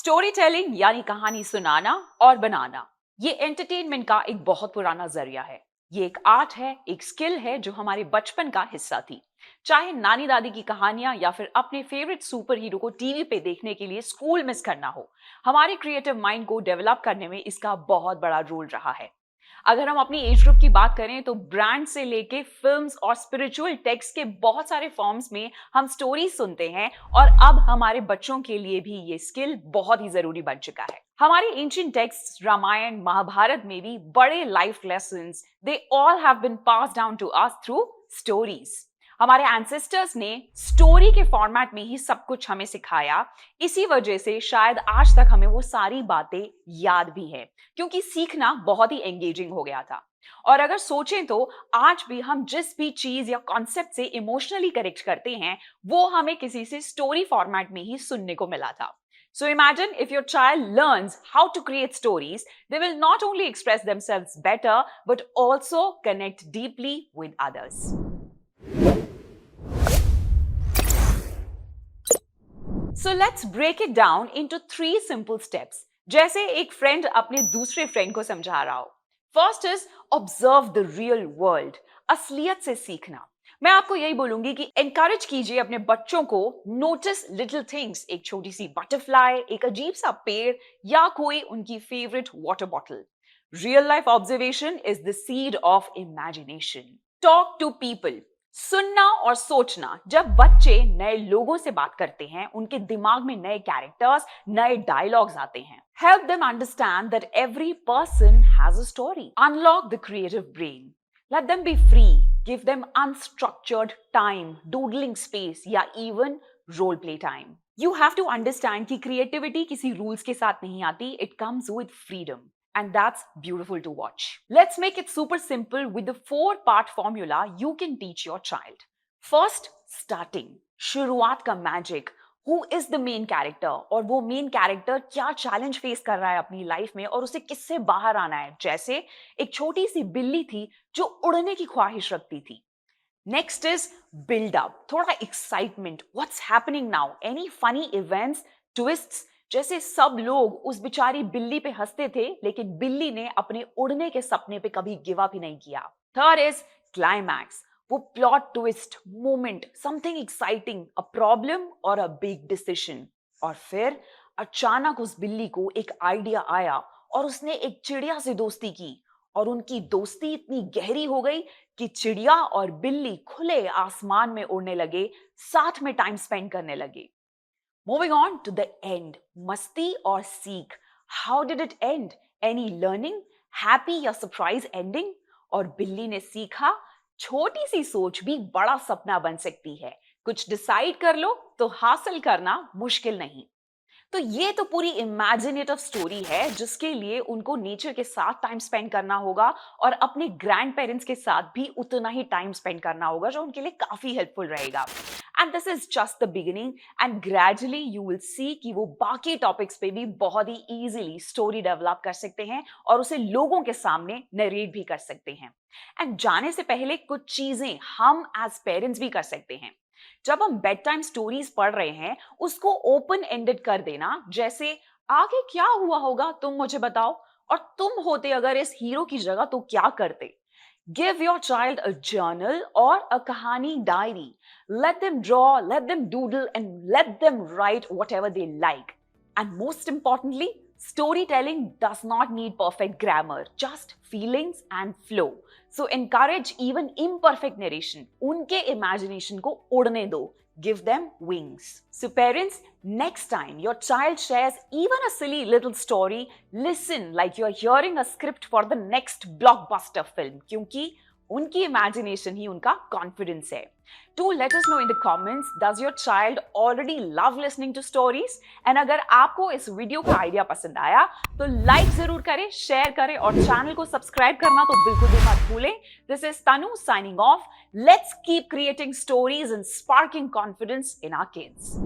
Story telling यानी कहानी सुनाना और बनाना ये एंटरटेनमेंट का एक बहुत पुराना जरिया है। ये एक आर्ट है, एक स्किल है जो हमारे बचपन का हिस्सा थी। चाहे नानी दादी की कहानियां या फिर अपने फेवरेट सुपर हीरो को टीवी पे देखने के लिए स्कूल मिस करना हो, हमारे क्रिएटिव माइंड को डेवलप करने में इसका बहुत बड़ा रोल रहा है। अगर हम अपनी एज ग्रुप की बात करें तो ब्रांड से लेके फिल्म्स और स्पिरिचुअल टेक्स्ट के बहुत सारे फॉर्म्स में हम स्टोरीज सुनते हैं और अब हमारे बच्चों के लिए भी ये स्किल बहुत ही जरूरी बन चुका है। हमारे एंशिएंट टेक्स्ट रामायण महाभारत में भी बड़े life lessons they all have been pass down to us through stories. हमारे एंसेस्टर्स ने स्टोरी के फॉर्मेट में ही सब कुछ हमें सिखाया। इसी वजह से शायद आज तक हमें वो सारी बातें याद भी है, क्योंकि सीखना बहुत ही एंगेजिंग हो गया था। और अगर सोचें तो आज भी हम जिस भी चीज या कॉन्सेप्ट से इमोशनली कनेक्ट करते हैं वो हमें किसी से स्टोरी फॉर्मेट में ही सुनने को मिला था। So imagine if your child learns how to create stories, they will not only express themselves better, but also connect deeply with others. So let's break it down into 3 simple steps. जैसे एक friend अपने दूसरे friend को समझा रहा हो। First is observe the real world, असलियत से सीखना। मैं आपको यही बोलूंगी कि एनकरेज कीजिए अपने बच्चों को नोटिस लिटिल थिंग्स, एक छोटी सी बटरफ्लाई, एक अजीब सा पेड़ या कोई उनकी favourite water bottle. Real life observation is the seed of imagination. Talk to people, सुनना और सोचना। जब बच्चे नए लोगों से बात करते हैं उनके दिमाग में नए कैरेक्टर्स, नए डायलॉग्स आते हैं। Help them understand that every person has a story. Unlock the creative brain, let them be free, give them unstructured time, doodling space या even role play time. You have to understand कि creativity किसी rules के साथ नहीं आती, it comes with freedom. And that's beautiful to watch. Let's make it super simple with the 4-part formula you can teach your child. First, starting. शुरुआत का magic. Who is the main character? और वो main character क्या challenge face कर रहा है अपनी life में और उसे किससे बाहर आना है। जैसे एक छोटी सी बिल्ली थी जो उड़ने की ख्वाहिश रखती थी। नेक्स्ट इज बिल्ड अप, थोड़ा excitement, what's happening now, any funny events, twists. जैसे सब लोग उस बेचारी बिल्ली पे हंसते थे लेकिन बिल्ली ने अपने उड़ने के सपने पे कभी गिव अप ही नहीं किया। थर्ड इज क्लाइमैक्स, वो plot twist moment, something exciting, a problem और अ बिग डिसीजन। और फिर अचानक उस बिल्ली को एक आइडिया आया और उसने एक चिड़िया से दोस्ती की और उनकी दोस्ती इतनी गहरी हो गई कि चिड़िया और बिल्ली खुले आसमान में उड़ने लगे, साथ में टाइम स्पेंड करने लगे। Moving on to the end, मस्ती और सीख. How did it end? Any learning? Happy या surprise ending? और बिल्ली ने सीखा, छोटी सी सोच भी बड़ा सपना बन सकती है। कुछ डिसाइड कर लो तो हासिल करना मुश्किल नहीं। तो ये तो पूरी इमेजिनेटिव स्टोरी है जिसके लिए उनको नेचर के साथ टाइम स्पेंड करना होगा और अपने ग्रैंड पेरेंट्स के साथ भी उतना ही टाइम स्पेंड करना होगा, जो उनके लिए काफी हेल्पफुल रहेगा। And this is just the beginning and gradually you will see कि वो बाकी टॉपिक्स पे भी बहुत ही इजीली स्टोरी डेवलप कर सकते हैं और उसे लोगों के सामने नरेट भी कर सकते हैं। एंड जाने से पहले कुछ चीजें हम एज पेरेंट्स भी कर सकते हैं। जब हम बेड टाइम स्टोरीज पढ़ रहे हैं उसको ओपन एंडेड कर देना, जैसे आगे क्या हुआ होगा तुम मुझे बताओ, और तुम होते अगर इस हीरो की जगह तो क्या करते। Give your child a journal और अ कहानी diary, let them draw, let them doodle and let them right whatever they like. And most importantly, storytelling does not need perfect grammar, just feelings and flow. So encourage even imperfect narration. उनके imagination को उड़ने दो. Give them wings. So parents, next time your child shares even a silly little story, listen like you're hearing a script for the next blockbuster film. क्योंकि उनकी imagination ही उनका confidence है. Do let us know in the comments, does your child already love listening to stories? And अगर आपको इस video का idea पसंद आया तो लाइक जरूर करें, शेयर करें और चैनल को सब्सक्राइब करना तो बिल्कुल भी मत भूलें। This is Tanu signing off. Let's keep creating stories and sparking confidence in our kids.